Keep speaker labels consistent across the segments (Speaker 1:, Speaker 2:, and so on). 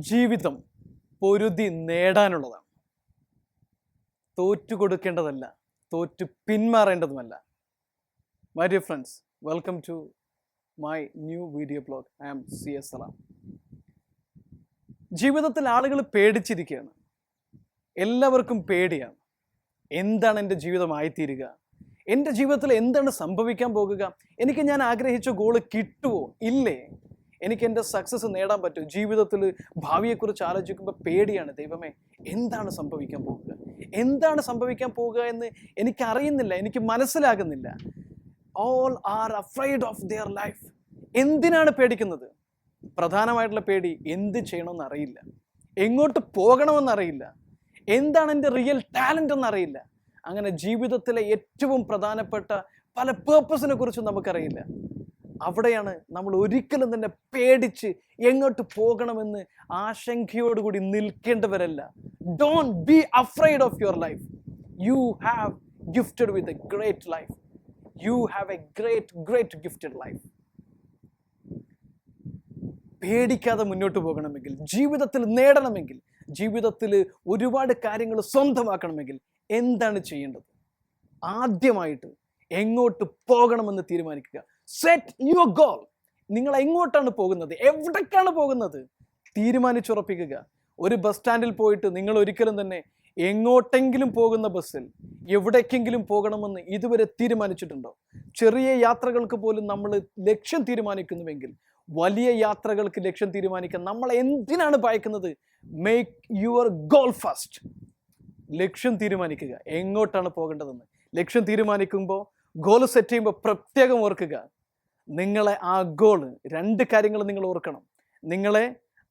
Speaker 1: ജീവിതം പൊരുതി നേടാനുള്ളതാണ്. തോറ്റു കൊടുക്കേണ്ടതല്ല, തോറ്റു പിന്മാറേണ്ടതുമല്ല. My dear friends, welcome to my new video blog. I am CS Salam. ജീവിതത്തിൽ ആളുകൾ പേടിച്ചിരിക്കുകയാണ്. എല്ലാവർക്കും പേടിയാണ്. എന്താണ് എൻ്റെ ജീവിതമായിത്തീരുക? എൻ്റെ ജീവിതത്തിൽ എന്താണ് സംഭവിക്കാൻ പോകുക? എനിക്ക് ഞാൻ ആഗ്രഹിച്ച ഗോള് കിട്ടുമോ ഇല്ലേ? എനിക്ക് എൻ്റെ സക്സസ് നേടാൻ പറ്റും? ജീവിതത്തിൽ ഭാവിയെക്കുറിച്ച് ആലോചിക്കുമ്പോൾ പേടിയാണ്. ദൈവമേ, എന്താണ് സംഭവിക്കാൻ പോകുക? എന്താണ് സംഭവിക്കാൻ പോകുക എന്ന് എനിക്കറിയുന്നില്ല, എനിക്ക് മനസ്സിലാകുന്നില്ല. All are afraid of their life. എന്തിനാണ് പേടിക്കുന്നത്? പ്രധാനമായിട്ടുള്ള പേടി എന്ത് ചെയ്യണമെന്ന് അറിയില്ല, എങ്ങോട്ട് പോകണമെന്നറിയില്ല, എന്താണ് എൻ്റെ റിയൽ ടാലൻ്റ് എന്നറിയില്ല. അങ്ങനെ ജീവിതത്തിലെ ഏറ്റവും പ്രധാനപ്പെട്ട പല പേർപ്പസിനെ കുറിച്ചും നമുക്കറിയില്ല. അവിടെയാണ് നമ്മൾ ഒരിക്കലും തന്നെ പേടിച്ച് എങ്ങോട്ട് പോകണമെന്ന് ആശങ്കയോടുകൂടി നിൽക്കേണ്ടവരല്ല. Don't be afraid of your life. You have gifted with a great life. You have a great gifted life. പേടിക്കാതെ മുന്നോട്ട് പോകണമെങ്കിൽ, ജീവിതത്തിൽ നേടണമെങ്കിൽ, ജീവിതത്തിൽ ഒരുപാട് കാര്യങ്ങൾ സ്വന്തമാക്കണമെങ്കിൽ എന്താണ് ചെയ്യേണ്ടത്? ആദ്യമായിട്ട് എങ്ങോട്ട് പോകണമെന്ന് തീരുമാനിക്കുക. Set your goal. നിങ്ങൾ എങ്ങോട്ടാണ് പോകുന്നത്? എവിടേക്കാണ് പോകുന്നത്? തീരുമാനിച്ചുറപ്പിക്കുക. ഒരു ബസ് സ്റ്റാൻഡിൽ പോയിട്ട് നിങ്ങൾ ഒരിക്കലും തന്നെ എങ്ങോട്ടെങ്കിലും പോകുന്ന ബസ്സിൽ എവിടേക്കെങ്കിലും പോകണമെന്ന് ഇതുവരെ തീരുമാനിച്ചിട്ടുണ്ടോ? ചെറിയ യാത്രകൾക്ക് പോലും നമ്മൾ ലക്ഷ്യം തീരുമാനിക്കുന്നുവെങ്കിൽ വലിയ യാത്രകൾക്ക് ലക്ഷ്യം തീരുമാനിക്കാൻ നമ്മൾ എന്തിനാണ് ഭയക്കുന്നത്? Make your goal first. ലക്ഷ്യം തീരുമാനിക്കുക, എങ്ങോട്ടാണ് പോകേണ്ടതെന്ന്. ലക്ഷ്യം തീരുമാനിക്കുമ്പോൾ, ഗോൾ സെറ്റ് ചെയ്യുമ്പോൾ പ്രത്യേകം ഓർക്കുക, നിങ്ങളെ ആ ഗോള്, രണ്ട് കാര്യങ്ങൾ നിങ്ങൾ ഓർക്കണം. നിങ്ങളെ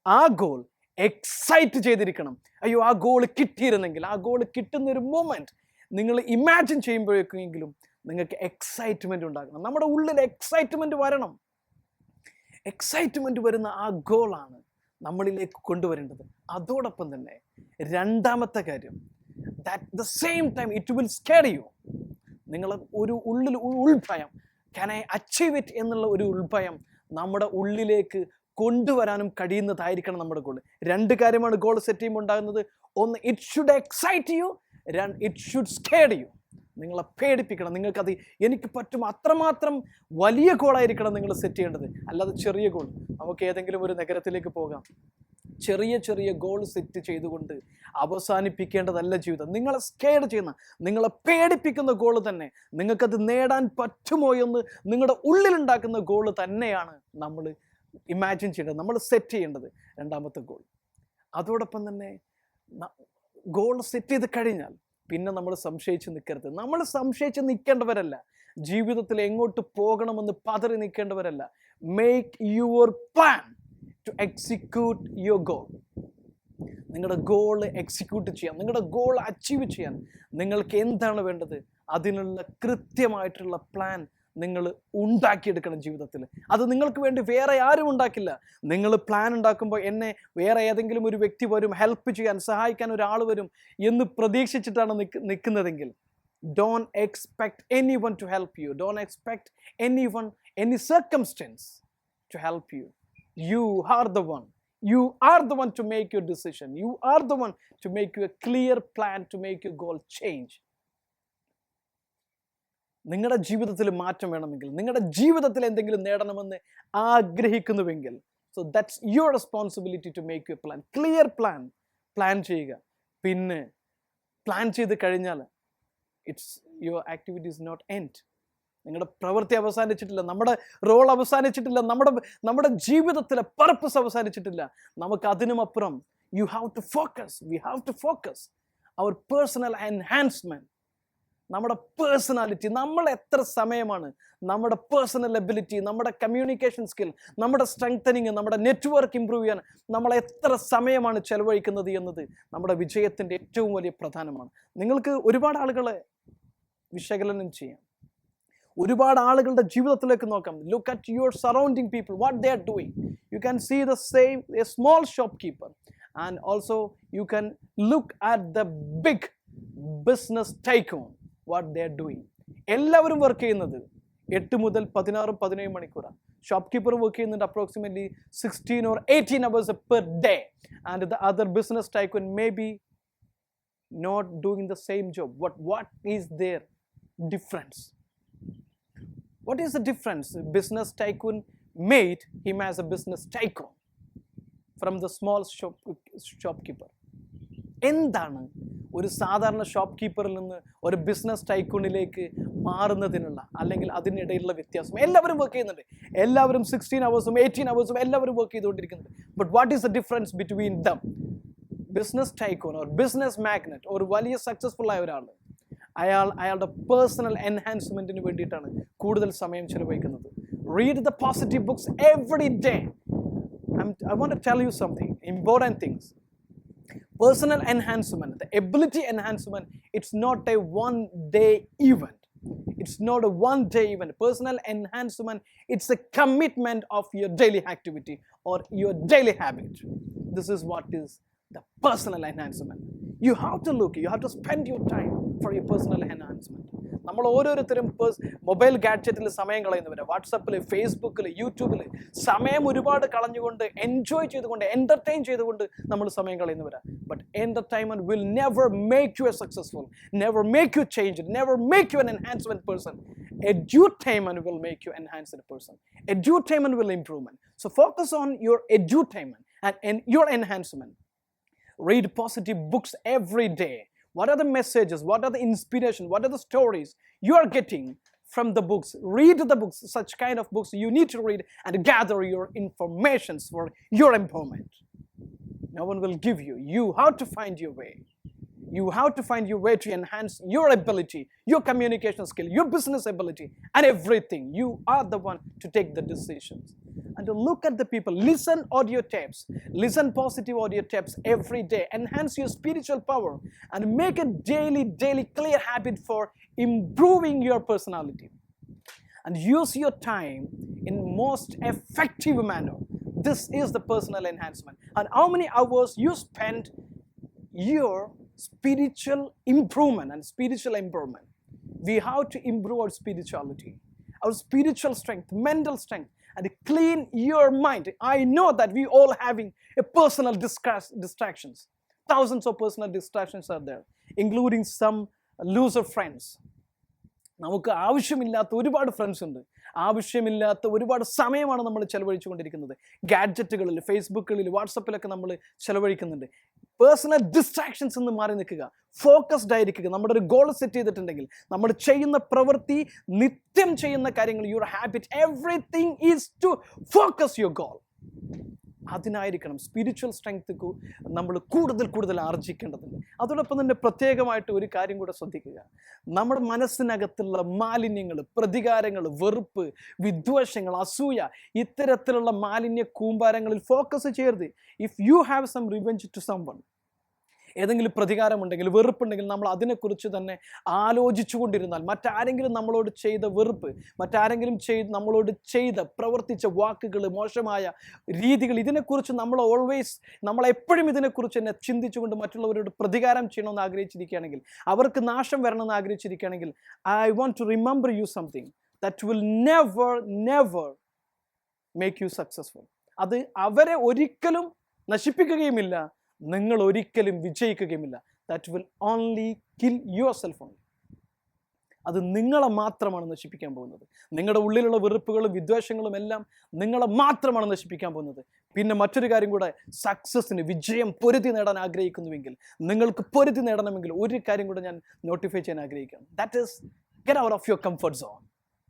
Speaker 1: ആ ഗോൾ എക്സൈറ്റ് ചെയ്തിരിക്കണം. അയ്യോ, ആ ഗോൾ കിട്ടിയിരുന്നെങ്കിൽ. ആ ഗോൾ കിട്ടുന്ന ഒരു മൊമെന്റ് നിങ്ങൾ ഇമാജിൻ ചെയ്യുമ്പോഴേക്കെങ്കിലും നിങ്ങൾക്ക് എക്സൈറ്റ്മെന്റ് ഉണ്ടാകണം. നമ്മുടെ ഉള്ളിൽ എക്സൈറ്റ്മെന്റ് വരണം. എക്സൈറ്റ്മെന്റ് വരുന്ന ആ ഗോളാണ് നമ്മളിലേക്ക് കൊണ്ടുവരേണ്ടത്. അതോടൊപ്പം തന്നെ രണ്ടാമത്തെ കാര്യം, that the same time it will scare you. നിങ്ങൾ ഒരു ഉള്ളിൽ ഉൾഭയം, can I achieve it എന്നുള്ള ഒരു ഉൾഭയം നമ്മുടെ ഉള്ളിലേക്ക് കൊണ്ടുവരാനും കഴിയുന്നതായിരിക്കണം നമ്മുടെ ഗോൾ. രണ്ട് കാര്യമാണ് ഗോൾ സെറ്റ് ചെയ്യുമ്പോൾ ഉണ്ടാകുന്നത്. ഒന്ന്, ഇറ്റ് ഷുഡ് എക്സൈറ്റ് യു. രണ്ട്, ഇറ്റ് ഷുഡ് സ്കെയർ യു. നിങ്ങളെ പേടിപ്പിക്കണം. നിങ്ങൾക്കത് എനിക്ക് പറ്റും, അത്രമാത്രം വലിയ ഗോളായിരിക്കണം നിങ്ങൾ സെറ്റ് ചെയ്യേണ്ടത്. അല്ലാതെ ചെറിയ ഗോൾ. നമുക്ക് ഏതെങ്കിലും ഒരു നഗരത്തിലേക്ക് പോകാം. ചെറിയ ചെറിയ ഗോൾ സെറ്റ് ചെയ്തുകൊണ്ട് അവസാനിപ്പിക്കേണ്ടതല്ല ജീവിതം. നിങ്ങളെ സ്കെയർ ചെയ്യുന്ന, നിങ്ങളെ പേടിപ്പിക്കുന്ന ഗോൾ തന്നെ, നിങ്ങൾക്കത് നേടാൻ പറ്റുമോ എന്ന് നിങ്ങളുടെ ഉള്ളിലുണ്ടാക്കുന്ന ഗോൾ തന്നെയാണ് നമ്മൾ ഇമാജിൻ ചെയ്യേണ്ടത്, നമ്മൾ സെറ്റ് ചെയ്യേണ്ടത്. രണ്ടാമത്തെ ഗോൾ. അതോടൊപ്പം തന്നെ ഗോൾ സെറ്റ് ചെയ്ത് കഴിഞ്ഞാൽ പിന്നെ നമ്മൾ സംശയിച്ച് നിൽക്കരുത്. നമ്മൾ സംശയിച്ച് നിൽക്കേണ്ടവരല്ല. ജീവിതത്തിൽ എങ്ങോട്ട് പോകണമെന്ന് പതറി നിൽക്കേണ്ടവരല്ല. Make your plan to execute your goal. നിങ്ങളുടെ ഗോൾ എക്സിക്യൂട്ട് ചെയ്യാൻ, നിങ്ങളുടെ ഗോൾ അച്ചീവ് ചെയ്യാൻ നിങ്ങൾക്ക് എന്താണ് വേണ്ടത്? അതിനുള്ള കൃത്യമായിട്ടുള്ള പ്ലാൻ നിങ്ങൾ ഉണ്ടാക്കിയെടുക്കണം ജീവിതത്തിൽ. അത് നിങ്ങൾക്ക് വേണ്ടി വേറെ ആരും ഉണ്ടാക്കില്ല. നിങ്ങൾ പ്ലാൻ ഉണ്ടാക്കുമ്പോൾ എന്നെ വേറെ ഏതെങ്കിലും ഒരു വ്യക്തി വരും, ഹെൽപ്പ് ചെയ്യാൻ, സഹായിക്കാൻ ഒരാൾ വരും എന്ന് പ്രതീക്ഷിച്ചിട്ടാണ് നിൽക്കുന്നതെങ്കിൽ, don't expect anyone to help you. Don't expect anyone, any circumstance to help you. You are the one. You are the one to make your decision. You are the one to make you a clear plan to make your goal change. നിങ്ങളുടെ ജീവിതത്തിൽ മാറ്റം വേണമെങ്കിൽ, നിങ്ങളുടെ ജീവിതത്തിൽ എന്തെങ്കിലും നേടണമെന്ന് ആഗ്രഹിക്കുന്നുവെങ്കിൽ, so that's your responsibility to make your plan. Clear plan. Plan ചെയ്യുക. പിന്നെ പ്ലാൻ ചെയ്ത് കഴിഞ്ഞാൽ your activity is not end. നിങ്ങളുടെ പ്രവൃത്തി അവസാനിച്ചിട്ടില്ല, നമ്മുടെ റോൾ അവസാനിച്ചിട്ടില്ല, നമ്മുടെ ജീവിതത്തിലെ പർപ്പസ് അവസാനിച്ചിട്ടില്ല. നമുക്ക് അതിനുമപ്പുറം you have to focus. We have to focus our personal enhancement. നമ്മുടെ പേഴ്സണാലിറ്റി, നമ്മൾ എത്ര സമയമാണ് നമ്മുടെ പേഴ്സണൽ എബിലിറ്റി, നമ്മുടെ കമ്മ്യൂണിക്കേഷൻ സ്കിൽ, നമ്മുടെ സ്ട്രെങ്തനിങ്, നമ്മുടെ നെറ്റ്വർക്ക് ഇംപ്രൂവ് ചെയ്യാൻ നമ്മൾ എത്ര സമയമാണ് ചെലവഴിക്കുന്നത് എന്നത് നമ്മുടെ വിജയത്തിൻ്റെ ഏറ്റവും വലിയ പ്രധാനമാണ്. നിങ്ങൾക്ക് ഒരുപാട് ആളുകളെ വിശകലനം ചെയ്യാം, ഒരുപാട് ആളുകളുടെ ജീവിതത്തിലേക്ക് നോക്കാം. Look at your surrounding people, what they are doing. You can see the same a small shop keeper and also you can look at the big business tycoon, what they are doing. എല്ലാവരും work ചെയ്യുന്നത് 8 മുതൽ 16-17 മണിക്കൂറാണ്. Shopkeeper working in approximately 16 or 18 hours per day, and the other business tycoon may be not doing the same job. What is their difference? What is the difference? Business tycoon made him as a business tycoon from the small shopkeeper. എന്താണ് ഒരു സാധാരണ shop കീപ്പറിൽ നിന്ന് ഒരു business ടൈക്കൂണിലേക്ക് മാറുന്നതിനുള്ള അല്ലെങ്കിൽ അതിനിടയിലുള്ള വ്യത്യാസം? എല്ലാവരും work ചെയ്യുന്നുണ്ട്, എല്ലാവരും 16 hours 18 hours എല്ലാവരും വർക്ക് ചെയ്തുകൊണ്ടിരിക്കുന്നുണ്ട്. But what is the difference between them? Business tycoon or business magnate, ഒരു വലിയ സക്സസ്ഫുൾ ആയ ഒരാൾ, അയാളുടെ പേഴ്സണൽ എൻഹാൻസ്മെന്റിന് വേണ്ടിയിട്ടാണ് കൂടുതൽ സമയം ചെലവഴിക്കുന്നത്. Read the positive books every day. I want to tell you something important things. Personal enhancement, the ability enhancement, it's not a one-day event. It's not a one-day event. Personal enhancement, it's a commitment of your daily activity or your daily habit. This is what is the personal enhancement. You have to look, you have to spend your time for your personal enhancement. നമ്മൾ ഓരോരുത്തരും mobile ഗാഡ്ജറ്റിൽ സമയം കളയുന്നവരാണ്. വാട്സപ്പിൽ, ഫേസ്ബുക്കിൽ, യൂട്യൂബിൽ സമയം ഒരുപാട് കളഞ്ഞുകൊണ്ട്, enjoy ചെയ്തുകൊണ്ട്, entertain ചെയ്തുകൊണ്ട് നമ്മൾ സമയം കളയുന്നവരാണ്. But entertainment will never make you a successful, never make you change, never make you an enhancement person. Edutainment will make you enhanced person. Edutainment will improvement. So focus on your edutainment and your enhancement. Read positive books every day. What are the messages? What are the inspiration? What are the stories you are getting from the books? Read the books, such kind of books you need to read and gather your informations for your empowerment. No one will give you. You have to find your way. You have to find your way to enhance your ability, your communication skill, your business ability, and everything. You are the one to take the decisions. And to look at the people, listen audio tapes, listen positive audio tapes every day, enhance your spiritual power, and make a daily clear habit for improving your personality. And use your time in most effective manner. This is the personal enhancement. And how many hours you spend your spiritual improvement and spiritual empowerment. We have to improve our spirituality, our spiritual strength, mental strength, and clean your mind. I know that we all having a personal distractions. Thousands of personal distractions are there, including some loser friends. നമുക്ക് ആവശ്യമില്ലാത്ത ഒരുപാട് friends ഉണ്ട്, ആവശ്യമില്ലാത്ത ഒരുപാട് സമയമാണ് നമ്മൾ ചെലവഴിച്ചുകൊണ്ടിരിക്കുന്നത്. ഗാഡ്ജറ്റുകളിൽ, ഫേസ്ബുക്കുകളിൽ, വാട്സപ്പിലൊക്കെ നമ്മൾ ചെലവഴിക്കുന്നുണ്ട്. Personal distractions നിന്ന് മാറി നിൽക്കുക, ഫോക്കസ്ഡ് ആയിരിക്കുക. നമ്മുടെ ഒരു ഗോൾ സെറ്റ് ചെയ്തിട്ടുണ്ടെങ്കിൽ നമ്മൾ ചെയ്യുന്ന പ്രവൃത്തി, നിത്യം ചെയ്യുന്ന കാര്യങ്ങൾ, your habit, everything is to focus your goal. അതിനായിരിക്കണം സ്പിരിച്വൽ സ്ട്രെങ്ത് നമ്മൾ കൂടുതൽ ആർജിക്കേണ്ടതുണ്ട്. അതോടൊപ്പം തന്നെ പ്രത്യേകമായിട്ട് ഒരു കാര്യം കൂടെ ശ്രദ്ധിക്കുക. നമ്മുടെ മനസ്സിനകത്തുള്ള മാലിന്യങ്ങൾ, പ്രതികാരങ്ങൾ, വെറുപ്പ്, വിദ്വേഷങ്ങൾ, അസൂയ, ഇത്തരത്തിലുള്ള മാലിന്യ കൂമ്പാരങ്ങളിൽ ഫോക്കസ് ചെയ്യരുത്. If you have some revenge to someone, ഏതെങ്കിലും പ്രതികാരമുണ്ടെങ്കിൽ, വെറുപ്പുണ്ടെങ്കിൽ, നമ്മൾ അതിനെക്കുറിച്ച് തന്നെ ആലോചിച്ചു കൊണ്ടിരുന്നാൽ, മറ്റാരെങ്കിലും നമ്മളോട് ചെയ്ത വെറുപ്പ്, മറ്റാരെങ്കിലും നമ്മളോട് പ്രവർത്തിച്ച വാക്കുകൾ, മോശമായ രീതികൾ, ഇതിനെക്കുറിച്ച് നമ്മളെപ്പോഴും ഇതിനെക്കുറിച്ച് തന്നെ ചിന്തിച്ചുകൊണ്ട് മറ്റുള്ളവരോട് പ്രതികാരം ചെയ്യണമെന്ന് ആഗ്രഹിച്ചിരിക്കുകയാണെങ്കിൽ, അവർക്ക് നാശം വരണമെന്ന് ആഗ്രഹിച്ചിരിക്കുകയാണെങ്കിൽ, I want to remember you something that will never make you successful. അത് അവരെ ഒരിക്കലും നശിപ്പിക്കുകയുമില്ല, നിങ്ങൾ ഒരിക്കലും വിജയിക്കുകയുമില്ല. That will only kill yourself only. അത് നിങ്ങളെ മാത്രമാണ് നശിപ്പിക്കാൻ പോകുന്നത്. നിങ്ങളുടെ ഉള്ളിലുള്ള വെറുപ്പുകളും വിദ്വേഷങ്ങളും എല്ലാം നിങ്ങളെ മാത്രമാണ് നശിപ്പിക്കാൻ പോകുന്നത്. പിന്നെ മറ്റൊരു കാര്യം കൂടെ, സക്സസ്സിന്, വിജയം, പൊരുതി നേടാൻ ആഗ്രഹിക്കുന്നുവെങ്കിൽ, നിങ്ങൾക്ക് പൊരുതി നേടണമെങ്കിൽ ഒരു കാര്യം കൂടെ ഞാൻ നോട്ടിഫൈ ചെയ്യാൻ ആഗ്രഹിക്കാം. That is get out of your comfort zone.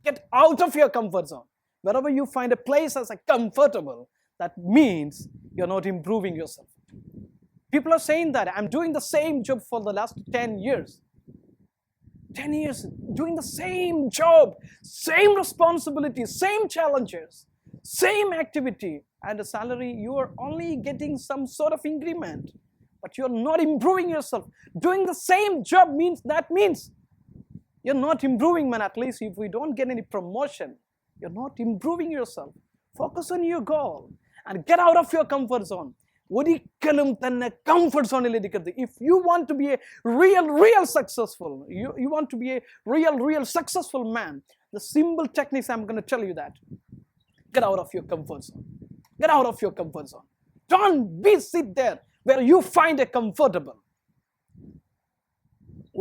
Speaker 1: Get out of your comfort zone. Wherever you find a place as a comfortable, that means you're not improving yourself. People are saying that I'm doing the same job for the last 10 years. 10 years doing the same job, same responsibilities, same challenges, same activity, and the salary, you are only getting some sort of increment, but you're not improving yourself. Doing the same job means you're not improving, man. At least if we don't get any promotion, you're not improving yourself. Focus on your goal and get out of your comfort zone. ഒരിക്കലും തന്നെ comfort സോണിൽ ഇരിക്കരുത്. If you want to be a real successful, you want to be a real successful man, the simple techniques I'm going to tell you that Get out of your comfort zone. Get out of your comfort zone. Don't be sit there where you find it comfortable.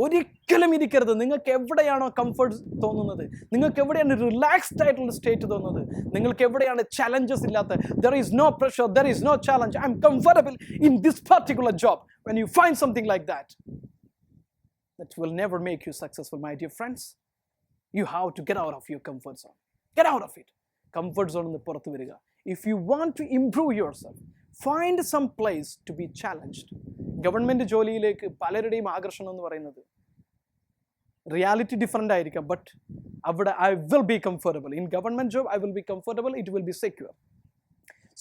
Speaker 1: ഒരിക്കലും ഇരിക്കരുത്. നിങ്ങൾക്ക് എവിടെയാണോ comfort തോന്നുന്നത്, നിങ്ങൾക്ക് എവിടെയാണ് relaxed ആയിട്ടുള്ള state തോന്നുന്നത്, നിങ്ങൾക്ക് എവിടെയാണ് ചലഞ്ചസ് ഇല്ലാത്ത, there is no pressure, there is no challenge, I'm comfortable in this particular job. When you find something like that, that will never make you successful, my dear friends. You have to get out of your comfort zone. Get out of it. Comfort zone നിന്ന് പുറത്തു വരിക. If you want to improve yourself, find some place to be challenged. Government ജോലിയിലേക്ക് പലരുടെയും ആകർഷണം എന്ന് പറയുന്നത് reality different ആയിരിക്കാം, but അവിടെ I will be comfortable. In government job I will be comfortable, it will be secure.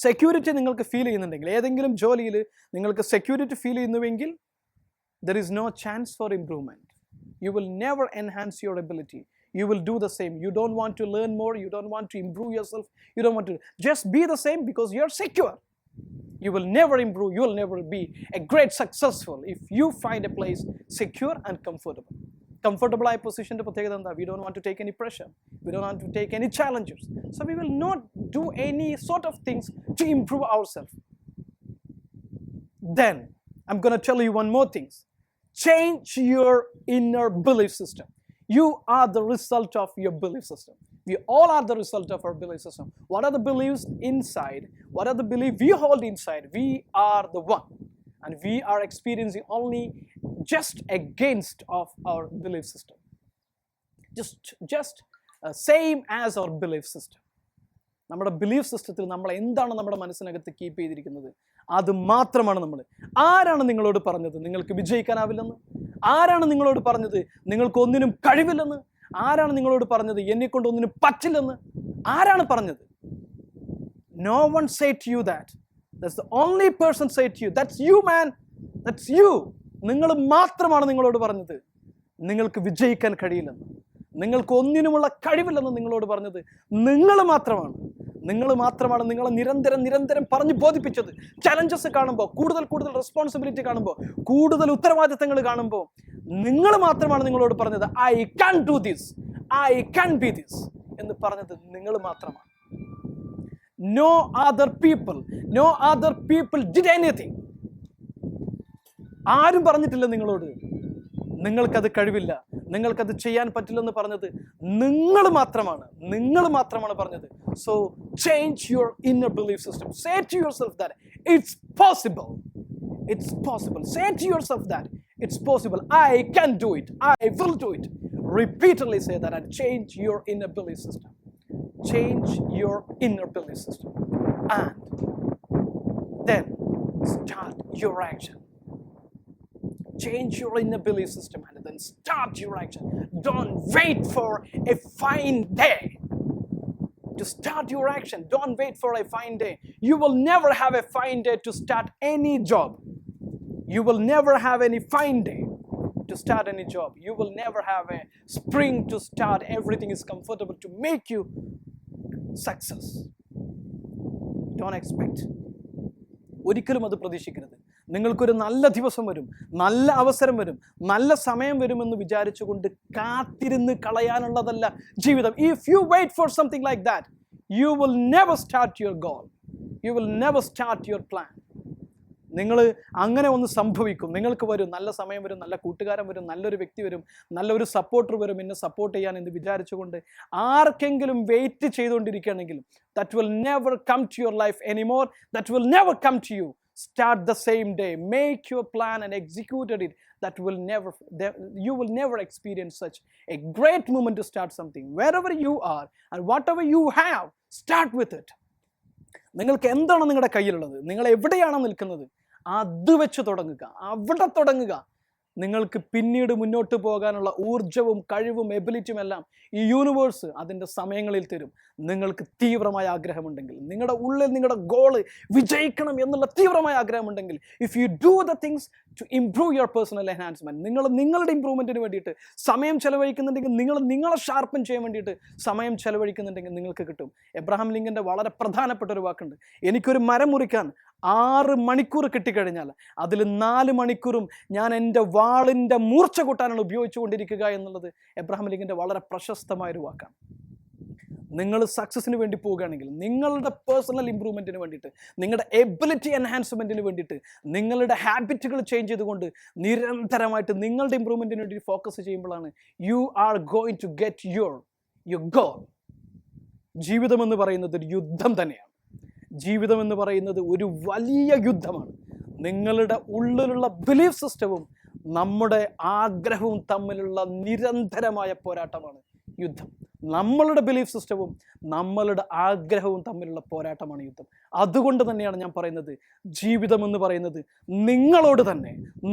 Speaker 1: Security നിങ്ങൾക്ക് feel ചെയ്യുന്നുണ്ടെങ്കിൽ, ഏതെങ്കിലും ജോലിയിൽ നിങ്ങൾക്ക് സെക്യൂരിറ്റി ഫീൽ ചെയ്യുന്നുവെങ്കിൽ, there is no chance for improvement. You will never enhance your ability. You will do the same. You don't want to learn more. You don't want to improve yourself. You don't want to just be the same because you're secure. You will never improve. You will never be a great successful if you find a place secure and comfortable. Comfortable position പ്രത്യേകത എന്താ? We don't want to take any pressure. We don't want to take any challenges. So we will not do any sort of things to improve ourselves. Then I'm going to tell you one more thing. Change your inner belief system. You are the result of your belief system. We all are the result of our belief system. What are the beliefs inside? What are the beliefs we hold inside? We are the one. And we are experiencing only just against of our belief system. Just same as our belief system. നമ്മുടെ belief സിസ്റ്റത്തിൽ നമ്മൾ എന്താണ് നമ്മുടെ മനസ്സിനകത്ത് keep ചെയ്തിരിക്കുന്നത്, അത് മാത്രമാണ് നമ്മൾ. ആരാണ് നിങ്ങളോട് പറഞ്ഞത് നിങ്ങൾക്ക് വിജയിക്കാനാവില്ലെന്ന്? ആരാണ് നിങ്ങളോട് പറഞ്ഞത് നിങ്ങൾക്ക് ഒന്നിനും കഴിവില്ലെന്ന്? ആരാണ് നിങ്ങളോട് പറഞ്ഞത് എന്നെക്കൊണ്ട് ഒന്നിനും പറ്റില്ലെന്ന്? ആരാണ് പറഞ്ഞത്? No one said to you that. That's the only person said to you. That's you, man. That's you. നിങ്ങൾ മാത്രമാണ് നിങ്ങളോട് പറഞ്ഞത് നിങ്ങൾക്ക് വിജയിക്കാൻ കഴിയില്ലെന്ന്, നിങ്ങൾക്ക് ഒന്നിനുമുള്ള കഴിവില്ലെന്ന് നിങ്ങളോട് പറഞ്ഞത് നിങ്ങൾ മാത്രമാണ്. നിങ്ങൾ മാത്രമാണ് നിങ്ങളെ നിരന്തരം പറഞ്ഞു ബോധിപ്പിച്ചത്. ചലഞ്ചസ് കാണുമ്പോൾ, കൂടുതൽ റെസ്പോൺസിബിലിറ്റി കാണുമ്പോൾ, കൂടുതൽ ഉത്തരവാദിത്തങ്ങൾ കാണുമ്പോൾ നിങ്ങൾ മാത്രമാണ് നിങ്ങളോട് പറഞ്ഞത് I can do this, I can be this എന്ന് പറഞ്ഞത് നിങ്ങൾ മാത്രമാണ്. No other people did anything. ആരും പറഞ്ഞിട്ടില്ല നിങ്ങളോട് നിങ്ങൾക്കത് കഴിവില്ല, നിങ്ങൾക്കത് ചെയ്യാൻ പറ്റില്ലെന്ന് പറഞ്ഞത് നിങ്ങൾ മാത്രമാണ് പറഞ്ഞത്. So change your inner belief system. Say to yourself that it's possible. Say to yourself that it's possible. I can do it. I will do it. Repeatedly say that and change your inner belief system. Change your inner belief system. And then start your action. Change your inner belief system and then start your action. Don't wait for a fine day to start your action. Don't wait for a fine day. You will never have a fine day to start any job. You will never have any fine day to start any job. You will never have a spring to start. Everything is comfortable to make you success. Don't expect. ഒരിക്കലും അത് പ്രതീക്ഷിക്കരുത്. നിങ്ങൾക്കൊരു നല്ല ദിവസം വരും, നല്ല അവസരം വരും, നല്ല സമയം വരുമെന്ന് വിചാരിച്ചുകൊണ്ട് കാത്തിരുന്ന് കളയാനുള്ളതല്ല ജീവിതം. If you wait for something like that, you will never start your goal. You will never start your plan. നിങ്ങൾ അങ്ങനെ ഒന്ന് സംഭവിക്കും. നിങ്ങൾക്ക് വരും, നല്ല സമയം വരും, നല്ല കൂട്ടുകാരൻ വരും, നല്ലൊരു വ്യക്തി വരും, നല്ലൊരു സപ്പോർട്ടർ വരും എന്നെ സപ്പോർട്ട് ചെയ്യാൻ എന്ന് വിചാരിച്ചുകൊണ്ട് ആർക്കെങ്കിലും wait ചെയ്തുകൊണ്ടിരിക്കുകയാണെങ്കിൽ that will never come to your life anymore. That will never come to you. Start the same day. Make your plan and execute it. You will never experience such a great moment to start something. Wherever you are and whatever you have, start with it. നിങ്ങൾക്ക് എന്താണ് നിങ്ങളുടെ കയ്യിലുള്ളത്, നിങ്ങൾ എവിടെയാണോ നിൽക്കുന്നത്, അത് വെച്ച് തുടങ്ങുക, അവിടെ തുടങ്ങുക. നിങ്ങൾക്ക് പിന്നീട് മുന്നോട്ട് പോകാനുള്ള ഊർജവും കഴിവും എബിലിറ്റിയും എല്ലാം ഈ യൂണിവേഴ്സ് അതിൻ്റെ സമയങ്ങളിൽ തരും. നിങ്ങൾക്ക് തീവ്രമായ ആഗ്രഹമുണ്ടെങ്കിൽ, നിങ്ങളുടെ ഉള്ളിൽ നിങ്ങളുടെ ഗോള് വിജയിക്കണം എന്നുള്ള തീവ്രമായ ആഗ്രഹമുണ്ടെങ്കിൽ, if you do the things to improve your personal enhancement, നിങ്ങളുടെ ഇംപ്രൂവ്മെൻറ്റിന് വേണ്ടിയിട്ട് സമയം ചെലവഴിക്കുന്നുണ്ടെങ്കിൽ, നിങ്ങളെ ഷാർപ്പൻ ചെയ്യാൻ വേണ്ടിയിട്ട് സമയം ചെലവഴിക്കുന്നുണ്ടെങ്കിൽ നിങ്ങൾക്ക് കിട്ടും. എബ്രഹാം ലിങ്കൻ്റെ വളരെ പ്രധാനപ്പെട്ട ഒരു വാക്കുണ്ട്, എനിക്കൊരു മരം മുറിക്കാൻ 6 മണിക്കൂർ കിട്ടിക്കഴിഞ്ഞാൽ അതിൽ 4 മണിക്കൂറും ഞാൻ എൻ്റെ വാളിൻ്റെ മൂർച്ച കൂട്ടാനാണ് ഉപയോഗിച്ചുകൊണ്ടിരിക്കുക എന്നുള്ളത് എബ്രഹാം ലിങ്കൻ്റെ വളരെ പ്രശസ്തമായൊരു വാക്കാണ്. നിങ്ങൾ സക്സസ്സിന് വേണ്ടി പോവുകയാണെങ്കിൽ, നിങ്ങളുടെ പേഴ്സണൽ ഇമ്പ്രൂവ്മെൻറ്റിന് വേണ്ടിയിട്ട്, നിങ്ങളുടെ എബിലിറ്റി എൻഹാൻസ്മെൻറ്റിന് വേണ്ടിയിട്ട്, നിങ്ങളുടെ ഹാബിറ്റുകൾ ചേഞ്ച് ചെയ്തുകൊണ്ട് നിരന്തരമായിട്ട് നിങ്ങളുടെ ഇമ്പ്രൂവ്മെൻറ്റിന് വേണ്ടി ഫോക്കസ് ചെയ്യുമ്പോഴാണ് you are going to get your goal. ജീവിതം എന്ന് പറയുന്നത് ഒരു യുദ്ധം തന്നെയാണ്. ജീവിതം എന്ന് പറയുന്നത് ഒരു വലിയ യുദ്ധമാണ്. നിങ്ങളുടെ ഉള്ളിലുള്ള ബിലീഫ് സിസ്റ്റവും നമ്മുടെ ആഗ്രഹവും തമ്മിലുള്ള നിരന്തരമായ പോരാട്ടമാണ് യുദ്ധം. നമ്മളുടെ ബിലീഫ് സിസ്റ്റവും നമ്മളുടെ ആഗ്രഹവും തമ്മിലുള്ള പോരാട്ടമാണ് യുദ്ധം. അതുകൊണ്ട് തന്നെയാണ് ഞാൻ പറയുന്നത്, ജീവിതം എന്ന് പറയുന്നത്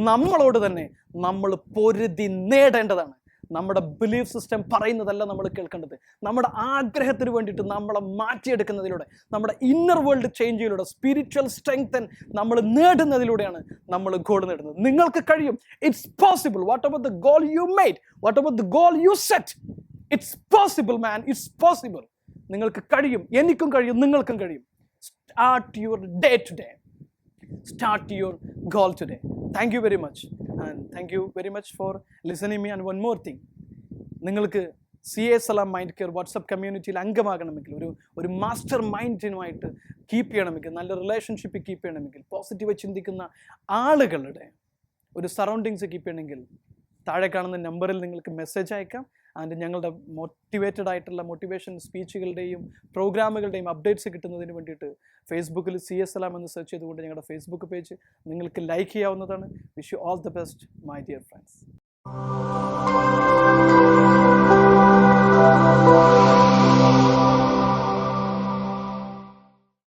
Speaker 1: നമ്മളോട് തന്നെ നമ്മൾ പൊരുതി നേടേണ്ടതാണ്. നമ്മുടെ ബിലീഫ് സിസ്റ്റം പറയുന്നതല്ല നമ്മൾ കേൾക്കേണ്ടത്. നമ്മുടെ ആഗ്രഹത്തിന് വേണ്ടിയിട്ട് നമ്മളെ മാറ്റിയെടുക്കുന്നതിലൂടെ, നമ്മുടെ ഇന്നർ വേൾഡ് ചേഞ്ചിലൂടെ, സ്പിരിച്വൽ സ്ട്രെങ്തൻ നമ്മൾ നേടുന്നതിലൂടെയാണ് നമ്മൾ ഗോൾ നേടുന്നത്. നിങ്ങൾക്ക് കഴിയും. It's possible. Whatever the goal you made, whatever the goal you set, it's possible man, it's possible. നിങ്ങൾക്ക് കഴിയും, എനിക്കും കഴിയും, നിങ്ങൾക്കും കഴിയും. Start your day to day. Start your goal today. Thank you very much, and thank you very much for listening me. And one more thing, നിങ്ങൾക്ക് CA Salam mind care WhatsApp കമ്മ്യൂണിറ്റിയിൽ അംഗമാകണമെങ്കിൽ, ഒരു master മൈൻഡിനുമായിട്ട് keep ചെയ്യണമെങ്കിൽ, നല്ല relationship keep ചെയ്യണമെങ്കിൽ, പോസിറ്റീവായി ചിന്തിക്കുന്ന ആളുകളുടെ ഒരു സറൗണ്ടിങ്സ് കീപ്പ് ചെയ്യണമെങ്കിൽ, താഴെ കാണുന്ന നമ്പറിൽ നിങ്ങൾക്ക് മെസ്സേജ് അയക്കാം. ആൻഡ് ഞങ്ങളുടെ മോട്ടിവേറ്റഡ് ആയിട്ടുള്ള മോട്ടിവേഷൻ സ്പീച്ചുകളുടെയും പ്രോഗ്രാമുകളുടെയും അപ്ഡേറ്റ്സ് കിട്ടുന്നതിന് വേണ്ടിയിട്ട് ഫേസ്ബുക്കിൽ CA Salam എന്ന് സെർച്ച് ചെയ്തുകൊണ്ട് ഞങ്ങളുടെ ഫേസ്ബുക്ക് പേജ് നിങ്ങൾക്ക് ലൈക്ക് ചെയ്യാവുന്നതാണ്. Wish you all the best my dear friends.